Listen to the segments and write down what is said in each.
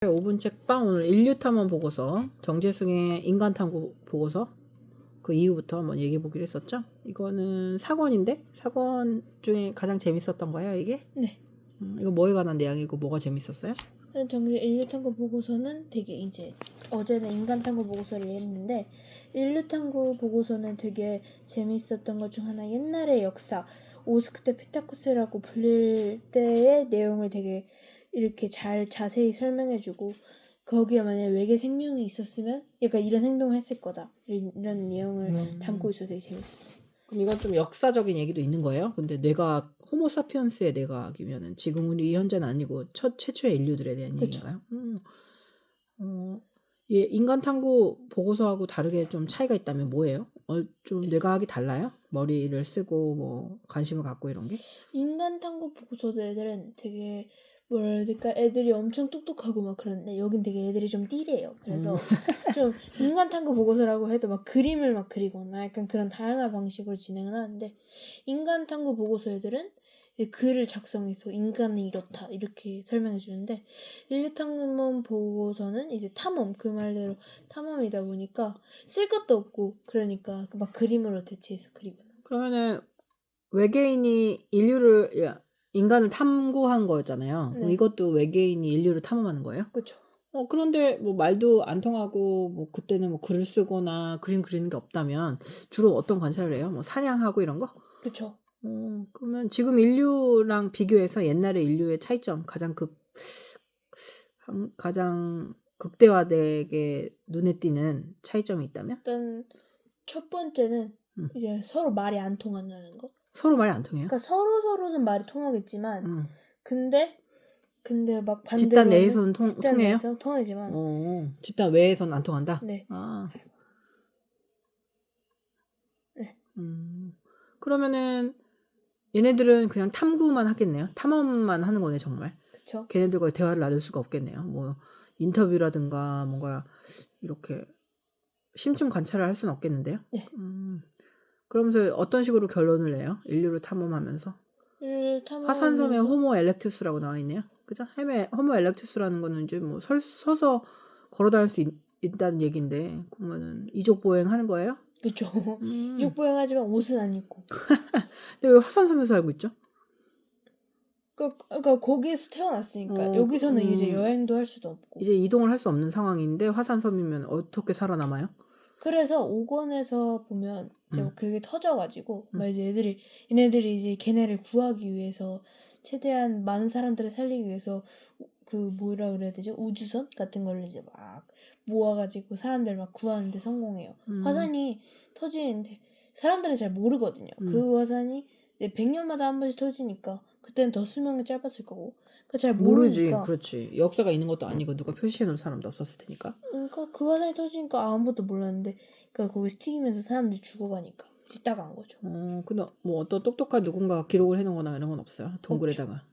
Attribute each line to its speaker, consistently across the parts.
Speaker 1: 5분 책방 오늘 인류탐험 보고서 정재승의 인간탐구 보고서 그 이후부터 한번 얘기해 보기로 했었죠. 이거는 사권인데 사권 중에 가장 재밌었던 거예요 이게?
Speaker 2: 네.
Speaker 1: 이거 뭐에 관한 내용이고 뭐가 재밌었어요?
Speaker 2: 정규 인류탐구 보고서는 되게 이제 어제는 인간탐구 보고서를 했는데 인류탐구 보고서는 되게 재밌었던 것 중 하나 옛날의 역사 오스크테 피타쿠스라고 불릴 때의 내용을 되게 이렇게 잘 자세히 설명해주고 거기에 만약에 외계 생명이 있었으면 약간 이런 행동을 했을 거다 이런 내용을 담고 있어서 되게 재밌었어요.
Speaker 1: 그럼 이건 좀 역사적인 얘기도 있는 거예요? 근데 뇌과학 호모사피언스의 뇌과학이면은 지금 우리 현재는 아니고 최초의 인류들에 대한
Speaker 2: 그쵸.
Speaker 1: 얘기인가요? 예, 인간 탐구 보고서하고 다르게 좀 차이가 있다면 뭐예요? 좀 뇌과학이 달라요? 머리를 쓰고 뭐 관심을 갖고 이런 게?
Speaker 2: 인간탐구 보고서도 애들은 되게 뭐라 해야 될까 애들이 엄청 똑똑하고 막 그런데 여긴 되게 애들이 좀 띠래요. 그래서 좀 인간탐구 보고서라고 해도 막 그림을 막 그리거나 약간 그런 다양한 방식으로 진행을 하는데 인간탐구 보고서 애들은 이제 글을 작성해서 인간은 이렇다 이렇게 설명해 주는데 인류탐험 보고서는 이제 탐험 그 말대로 탐험이다 보니까 쓸 것도 없고 그러니까 막 그림으로 대체해서 그리거나.
Speaker 1: 그러면은 외계인이 인간을 탐구한 거였잖아요. 그럼
Speaker 2: 네.
Speaker 1: 이것도 외계인이 인류를 탐험하는 거예요?
Speaker 2: 그렇죠.
Speaker 1: 그런데 뭐 말도 안 통하고 뭐 그때는 뭐 글을 쓰거나 그림 그리는 게 없다면 주로 어떤 관찰을 해요? 뭐 사냥하고 이런 거?
Speaker 2: 그렇죠.
Speaker 1: 그러면 지금 인류랑 비교해서 옛날의 인류의 차이점 가장 극대화되게 눈에 띄는 차이점이 있다면?
Speaker 2: 일단 첫 번째는
Speaker 1: 음.
Speaker 2: 이제 서로 말이 안 통한다는 거.
Speaker 1: 서로 말이 안 통해요?
Speaker 2: 그러니까 서로는 말이 통하겠지만 근데 막
Speaker 1: 집단
Speaker 2: 반대로는
Speaker 1: 내에서는
Speaker 2: 집단
Speaker 1: 통해요?
Speaker 2: 내에서 통하지만
Speaker 1: 집단 외에서는 안 통한다?
Speaker 2: 네.
Speaker 1: 아.
Speaker 2: 네.
Speaker 1: 그러면은 얘네들은 그냥 탐구만 하겠네요. 탐험만 하는 거네 정말.
Speaker 2: 그쵸.
Speaker 1: 걔네들과의 대화를 나눌 수가 없겠네요. 뭐 인터뷰라든가 뭔가 이렇게 심층 관찰을 할 수는 없겠는데요.
Speaker 2: 네.
Speaker 1: 그러면서 어떤 식으로 결론을 내요? 인류를 탐험하면서. 화산섬에
Speaker 2: 탐험하면서
Speaker 1: 호모 엘렉투스라고 나와 있네요. 그죠? 호모 엘렉투스라는 거는 이제 뭐 서서 걸어 다닐 수 있다는 얘기인데 그러면은 이족 보행하는 거예요?
Speaker 2: 그쵸. 이족보행하지만 옷은 안 입고.
Speaker 1: 근데 왜 화산섬에서 살고 있죠?
Speaker 2: 그러니까 거기에서 태어났으니까 여기서는 이제 여행도 할 수도 없고.
Speaker 1: 이제 이동을 할 수 없는 상황인데 화산섬이면 어떻게 살아남아요?
Speaker 2: 그래서 5권에서 보면 이제 그게 터져가지고 막 이제 얘네들이 이제 걔네를 구하기 위해서 최대한 많은 사람들을 살리기 위해서 그 뭐라 그래야 되죠? 우주선 같은 걸 이제 막 모아가지고 사람들 막 구하는데 성공해요. 화산이 터지는데 사람들은 잘 모르거든요. 그 화산이 이제 100년마다 한 번씩 터지니까 그때는 더 수명이 짧았을 거고 그러니까 잘
Speaker 1: 모르지.
Speaker 2: 모르니까
Speaker 1: 그렇지. 역사가 있는 것도 아니고 누가 표시해 놓을 사람도 없었을 테니까.
Speaker 2: 그러니까 그 화산이 터지니까 아무것도 몰랐는데 그러니까 거기서 튀기면서 사람들이 죽어가니까 짓다가 한 거죠.
Speaker 1: 근데 뭐 어떤 똑똑한 누군가가 기록을 해 놓거나 이런 건 없어요. 동굴에다가.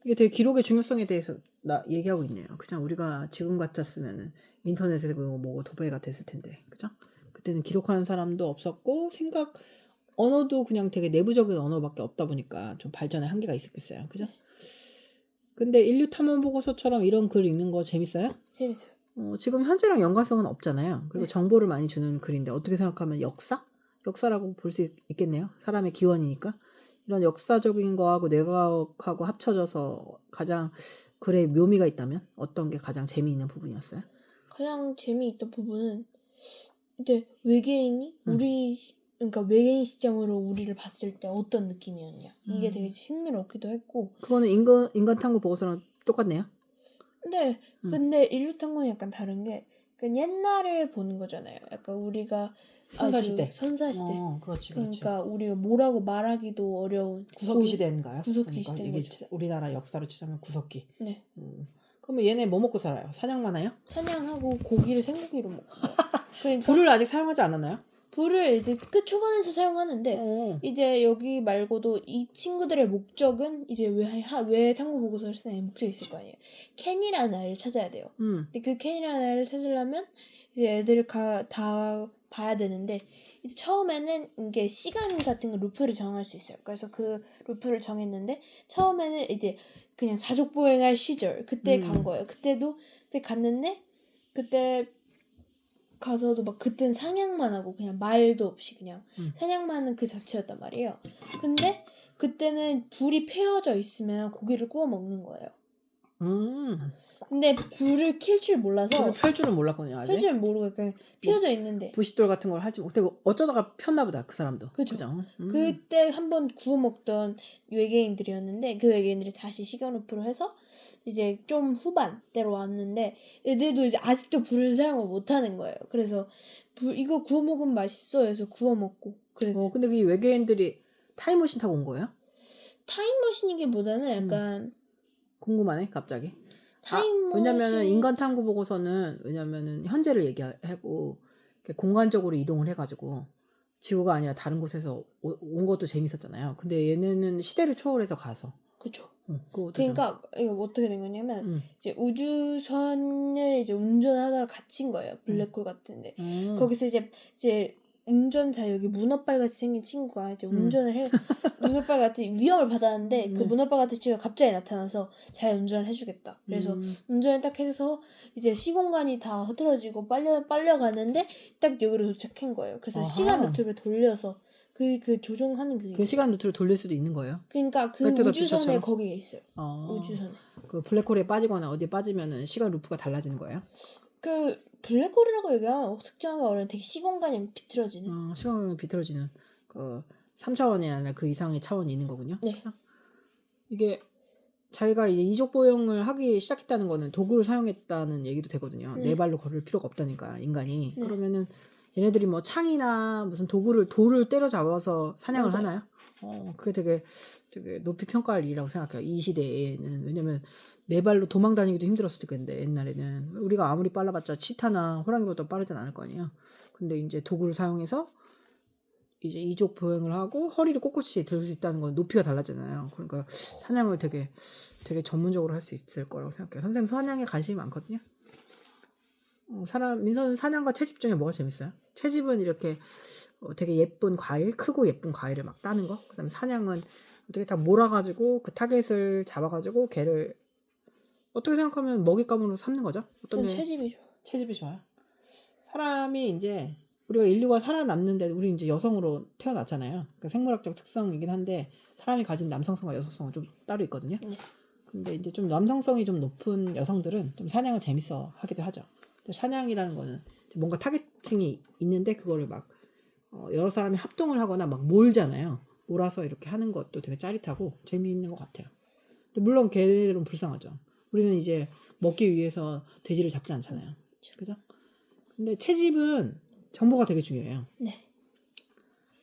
Speaker 1: 이게 되게 기록의 중요성에 대해서 얘기하고 있네요. 그냥 우리가 지금 같았으면은 인터넷에 그거 뭐고 도배가 됐을 텐데. 그죠? 그때는 기록하는 사람도 없었고 언어도 그냥 되게 내부적인 언어밖에 없다 보니까 좀 발전의 한계가 있었겠어요. 그죠? 근데 인류 탐험 보고서처럼 이런 글 읽는 거 재밌어요?
Speaker 2: 재밌어요.
Speaker 1: 지금 현재랑 연관성은 없잖아요. 그리고
Speaker 2: 네.
Speaker 1: 정보를 많이 주는 글인데 어떻게 생각하면 역사라고 볼 수 있겠네요. 사람의 기원이니까. 이런 역사적인 거하고 뇌과학하고 합쳐져서 가장 글에 묘미가 있다면 어떤 게 가장 재미있는 부분이었어요?
Speaker 2: 가장 재미있던 부분은 이제 외계인이 그러니까 외계인 시점으로 우리를 봤을 때 어떤 느낌이었냐. 이게 되게 흥미롭기도 했고.
Speaker 1: 그거는 인간 탐구 보고서랑 똑같네요.
Speaker 2: 근데 인류탐구는 약간 다른 게 그러니까 옛날을 보는 거잖아요. 약간 우리가
Speaker 1: 선사시대.
Speaker 2: 선사시대.
Speaker 1: 그렇지.
Speaker 2: 그러니까 우리가 뭐라고 말하기도 어려운
Speaker 1: 구석기 시대인가요?
Speaker 2: 구석기 시대인
Speaker 1: 이게
Speaker 2: 거죠.
Speaker 1: 우리나라 역사로 치자면 구석기.
Speaker 2: 네.
Speaker 1: 그러면 얘네 뭐 먹고 살아요? 사냥만 해요?
Speaker 2: 사냥하고 고기를 생고기로 먹고. 그러니까
Speaker 1: 불을 아직 사용하지 않았나요?
Speaker 2: 불을 이제 끝 초반에서 사용하는데 이제 여기 말고도 이 친구들의 목적은 이제 왜 탐구 보고서를 쓰는 목적이 있을 거 아니에요. 캔이라는 아이를 찾아야 돼요. 근데 그 캔이라는 아이를 찾으려면 이제 애들을 다 봐야 되는데 이제 처음에는 이게 시간 같은 거 루프를 정할 수 있어요. 그래서 그 루프를 정했는데 처음에는 이제 그냥 사족 보행할 시절 그때 간
Speaker 1: 음.
Speaker 2: 거예요. 그때 갔는데 그때 가서도 막 그땐 사냥만 하고 그냥 말도 없이 그냥 사냥만 하는 그 자체였단 말이에요. 근데 그때는 불이 펴져 있으면 고기를 구워 먹는 거예요. 근데 불을 켤 줄 몰라서
Speaker 1: 불을 펼 줄은 몰랐거든요. 아직.
Speaker 2: 펼 줄 모르고 그냥 피어져 있는데
Speaker 1: 부싯돌 같은 걸 하지 못해 어쩌다가 폈나 보다 그 사람도.
Speaker 2: 그죠.
Speaker 1: 그죠?
Speaker 2: 그때 한번 구워 먹던 외계인들이었는데 그 외계인들이 다시 시간오프를 해서 이제 좀 후반 때로 왔는데 애들도 이제 아직도 불을 사용을 못하는 거예요. 그래서 이거 구워 먹으면 맛있어 해서 구워 먹고 그래서
Speaker 1: 근데 이 외계인들이 타임머신 타고 온 거예요?
Speaker 2: 타임머신이기보다는 약간
Speaker 1: 궁금하네 갑자기.
Speaker 2: 타임머신
Speaker 1: 왜냐면은 인간 탐구 보고서는 왜냐면은 현재를 얘기하고 공간적으로 이동을 해가지고 지구가 아니라 다른 곳에서 온 것도 재밌었잖아요. 근데 얘네는 시대를 초월해서 가서.
Speaker 2: 그쵸.
Speaker 1: 그러니까
Speaker 2: 이거 어떻게 된 거냐면 이제 우주선을 이제 운전하다가 갇힌 거예요. 블랙홀 같은데 거기서 이제 운전 다 여기 문어발 같이 생긴 친구가 이제 운전을 해 문어발 같은 위험을 받았는데 그 문어발 같은 친구가 갑자기 나타나서 잘 운전을 해주겠다. 그래서 운전을 딱 해서 이제 시공간이 다 흐트러지고 빨려가는데 딱 여기로 도착한 거예요. 그래서 시간 루트를 돌려서 그 조종하는
Speaker 1: 그 시간 루트를 돌릴 수도 있는 거예요.
Speaker 2: 그러니까 그 우주선에 거기에 있어요. 우주선에.
Speaker 1: 그 블랙홀에 빠지거나 어디에 빠지면은 시간 루프가 달라지는 거예요?
Speaker 2: 그 블랙홀이라고 얘기하면 특정하기 어려운 되게 시공간이 비틀어지는.
Speaker 1: 시공간이 비틀어지는 그 3차원이 아니라 그 이상의 차원이 있는 거군요.
Speaker 2: 네.
Speaker 1: 이게 자기가 이제 이족 보행을 하기 시작했다는 거는 도구를 사용했다는 얘기도 되거든요. 네 발로 걸을 필요가 없다니까 인간이.
Speaker 2: 네.
Speaker 1: 그러면은 얘네들이 뭐 창이나 무슨 돌을 때려잡아서 사냥을
Speaker 2: 맞아요.
Speaker 1: 하나요? 그게 되게 높이 평가할 일이라고 생각해요. 이 시대에는. 왜냐면 네 발로 도망 다니기도 힘들었을 텐데 옛날에는 우리가 아무리 빨라봤자 치타나 호랑이보다 빠르진 않을 거 아니에요. 근데 이제 도구를 사용해서 이제 이족 보행을 하고 허리를 꼿꼿이 들 수 있다는 건 높이가 달라지잖아요. 그러니까 사냥을 되게 전문적으로 할 수 있을 거라고 생각해요. 선생님 사냥에 관심이 많거든요. 민서는 사냥과 채집 중에 뭐가 재밌어요? 채집은 이렇게 되게 예쁜 과일, 크고 예쁜 과일을 막 따는 거. 그다음에 사냥은 어떻게 다 몰아가지고 그 타겟을 잡아가지고 걔를 어떻게 생각하면 먹잇감으로 삼는 거죠?
Speaker 2: 전 채집이죠.
Speaker 1: 채집이 좋아요. 사람이 이제 우리가 인류가 살아남는데 우리 이제 여성으로 태어났잖아요. 그러니까 생물학적 특성이긴 한데 사람이 가진 남성성과 여성성은 좀 따로 있거든요.
Speaker 2: 네.
Speaker 1: 근데 이제 좀 남성성이 좀 높은 여성들은 좀 사냥을 재밌어 하기도 하죠. 근데 사냥이라는 거는 뭔가 타겟팅이 있는데 그거를 막 여러 사람이 합동을 하거나 막 몰잖아요. 몰아서 이렇게 하는 것도 되게 짜릿하고 재미있는 것 같아요. 근데 물론 걔네들은 불쌍하죠. 우리는 이제 먹기 위해서 돼지를 잡지 않잖아요. 그죠? 근데 채집은 정보가 되게 중요해요.
Speaker 2: 네.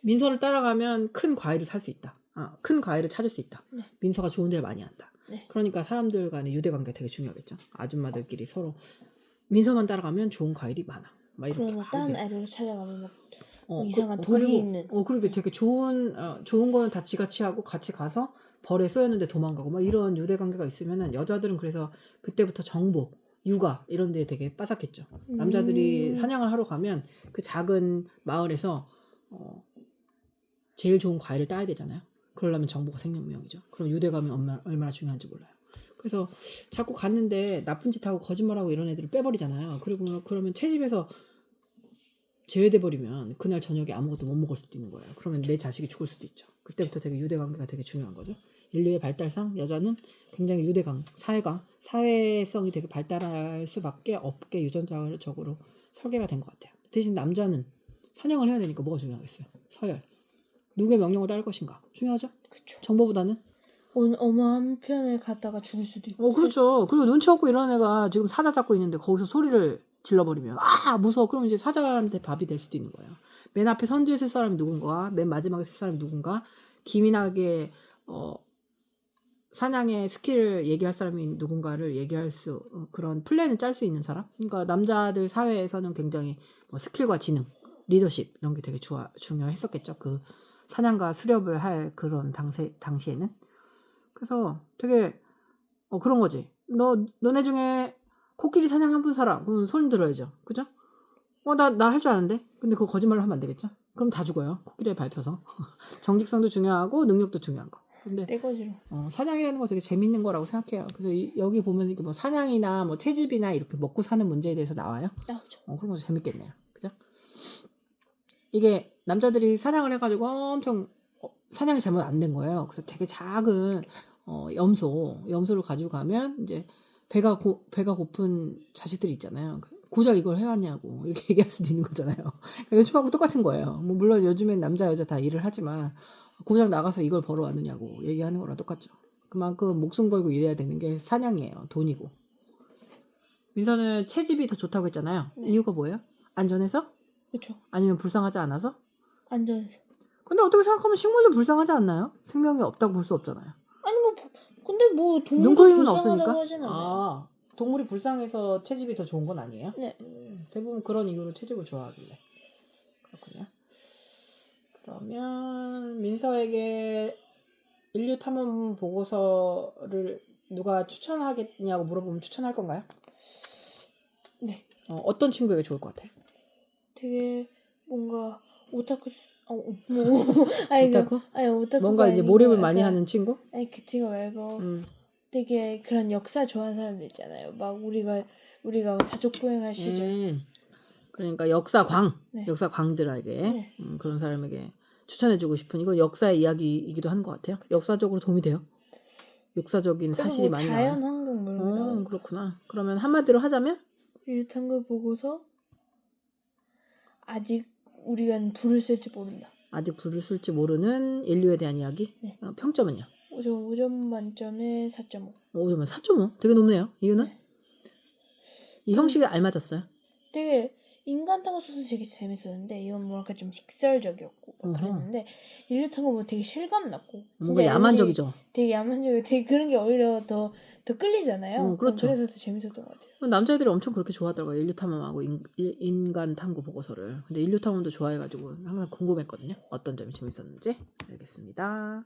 Speaker 1: 민서를 따라가면 큰 과일을 살 수 있다. 큰 과일을 찾을 수 있다.
Speaker 2: 네.
Speaker 1: 민서가 좋은 데를 많이 안다.
Speaker 2: 네.
Speaker 1: 그러니까 사람들 간의 유대관계가 되게 중요하겠죠. 아줌마들끼리 서로 민서만 따라가면 좋은 과일이 많아. 막 이렇게
Speaker 2: 그러나 다른 애를 찾아가면 막 이상한 독이
Speaker 1: 그리고,
Speaker 2: 있는.
Speaker 1: 그렇게 되게 좋은 거는 다 지가 취하고 같이 가서 벌에 쏘였는데 도망가고 막 이런 유대관계가 있으면은 여자들은 그래서 그때부터 정보, 육아 이런 데 되게 빠삭했죠. 남자들이 사냥을 하러 가면 그 작은 마을에서 제일 좋은 과일을 따야 되잖아요. 그러려면 정보가 생명명이죠. 그럼 유대감이 얼마나 중요한지 몰라요. 그래서 자꾸 갔는데 나쁜 짓 하고 거짓말하고 이런 애들을 빼버리잖아요. 그리고 그러면 채집에서 제외돼 버리면 그날 저녁에 아무것도 못 먹을 수도 있는 거예요. 그러면 내 자식이 죽을 수도 있죠. 그때부터 되게 유대관계가 되게 중요한 거죠. 인류의 발달상 여자는 굉장히 사회성이 되게 발달할 수밖에 없게 유전자적으로 설계가 된 것 같아요. 대신 남자는 사냥을 해야 되니까 뭐가 중요하겠어요? 서열. 누구의 명령을 따를 것인가? 중요하죠?
Speaker 2: 그쵸.
Speaker 1: 정보보다는?
Speaker 2: 어머 한편에 갔다가 죽을 수도 있고.
Speaker 1: 그렇죠. 그리고 눈치 없고 이런 애가 지금 사자 잡고 있는데 거기서 소리를 질러버리면 무서워. 그럼 이제 사자한테 밥이 될 수도 있는 거예요. 맨 앞에 선두에 쓸 사람이 누군가, 맨 마지막에 쓸 사람이 누군가, 기민하게 사냥의 스킬을 얘기할 사람이 누군가를 얘기할 그런 플랜을 짤 수 있는 사람. 그러니까 남자들 사회에서는 굉장히 스킬과 지능, 리더십 이런 게 되게 중요했었겠죠. 그 사냥과 수렵을 할 그런 당시에는. 그래서 되게 그런 거지. 너네 중에 코끼리 사냥 한 분 살아. 그럼 손 들어야죠. 그죠? 나 할 줄 아는데. 근데 그거 거짓말로 하면 안 되겠죠? 그럼 다 죽어요. 코끼리에 밟혀서. 정직성도 중요하고 능력도 중요한 거. 근데
Speaker 2: 떼거지로.
Speaker 1: 사냥이라는 거 되게 재밌는 거라고 생각해요. 그래서 여기 보면 이렇게 뭐 사냥이나 뭐 채집이나 이렇게 먹고 사는 문제에 대해서 나와요.
Speaker 2: 나오죠.
Speaker 1: 그런 거 재밌겠네요. 그죠? 이게 남자들이 사냥을 해가지고 엄청 사냥이 잘못 안 된 거예요. 그래서 되게 작은 염소를 가지고 가면 이제 배가 고픈 자식들이 있잖아요. 고작 이걸 해왔냐고 이렇게 얘기할 수도 있는 거잖아요. 그러니까 요즘하고 똑같은 거예요. 뭐 물론 요즘엔 남자 여자 다 일을 하지만 고작 나가서 이걸 벌어왔느냐고 얘기하는 거랑 똑같죠. 그만큼 목숨 걸고 일해야 되는 게 사냥이에요. 돈이고. 민서는 채집이 더 좋다고 했잖아요.
Speaker 2: 네.
Speaker 1: 이유가 뭐예요? 안전해서?
Speaker 2: 그렇죠.
Speaker 1: 아니면 불쌍하지 않아서?
Speaker 2: 안전해서.
Speaker 1: 근데 어떻게 생각하면 식물도 불쌍하지 않나요? 생명이 없다고 볼 수 없잖아요.
Speaker 2: 아니 뭐 근데 뭐 동물도
Speaker 1: 눈코입은
Speaker 2: 불쌍하다고
Speaker 1: 없으니까?
Speaker 2: 하진 않아요.
Speaker 1: 동물이 불쌍해서 채집이 더 좋은 건 아니에요?
Speaker 2: 네.
Speaker 1: 대부분 그런 이유로 채집을 좋아하길래. 그렇군요. 그러면 민서에게 인류 탐험 보고서를 누가 추천하겠냐고 물어보면 추천할 건가요?
Speaker 2: 네.
Speaker 1: 어떤 친구에게 좋을 것 같아요?
Speaker 2: 되게 뭔가 오타쿠 아니
Speaker 1: 오타쿠?
Speaker 2: 아니 오타쿠가
Speaker 1: 뭔가 이제
Speaker 2: 아니고
Speaker 1: 몰입을 많이
Speaker 2: 약간-
Speaker 1: 하는 친구?
Speaker 2: 아니 그 친구 말고
Speaker 1: 음.
Speaker 2: 되게 그런 역사 좋아하는 사람들 있잖아요. 막 우리가 사족 보행할 시절.
Speaker 1: 그러니까 역사광,
Speaker 2: 네.
Speaker 1: 역사광들에게
Speaker 2: 네.
Speaker 1: 그런 사람에게 추천해주고 싶은 이건 역사의 이야기이기도 한 것 같아요. 역사적으로 도움이 돼요. 역사적인
Speaker 2: 그리고
Speaker 1: 사실이
Speaker 2: 뭐
Speaker 1: 많이
Speaker 2: 자연
Speaker 1: 나와요.
Speaker 2: 환경 뭐 이런 게 나오니까.
Speaker 1: 그렇구나. 그러면 한마디로 하자면
Speaker 2: 유탄글 보고서 아직 우리가 불을 쓸지 모른다.
Speaker 1: 아직 불을 쓸지 모르는 인류에 대한 이야기.
Speaker 2: 네.
Speaker 1: 평점은요?
Speaker 2: 5점 만점에 4.5.
Speaker 1: 5점은 4.5. 되게 높네요. 이유는?
Speaker 2: 네.
Speaker 1: 이 형식에 알맞았어요.
Speaker 2: 되게 인간 탐구 소설 되게 재밌었는데 이건 뭐랄까 좀 직설적이었고 막
Speaker 1: 어허.
Speaker 2: 그랬는데 인류 탐구 뭐 되게 실감 났고
Speaker 1: 뭔가 야만적이죠.
Speaker 2: 되게 야만적이고 되게 그런 게 오히려 더 끌리잖아요.
Speaker 1: 그렇죠.
Speaker 2: 그래서 더 재밌었던 것 같아요.
Speaker 1: 남자애들이 엄청 그렇게 좋아하더라고요. 인류 탐험하고 인간 탐구 보고서를. 근데 인류 탐험도 좋아해가지고 항상 궁금했거든요. 어떤 점이 재밌었는지. 알겠습니다.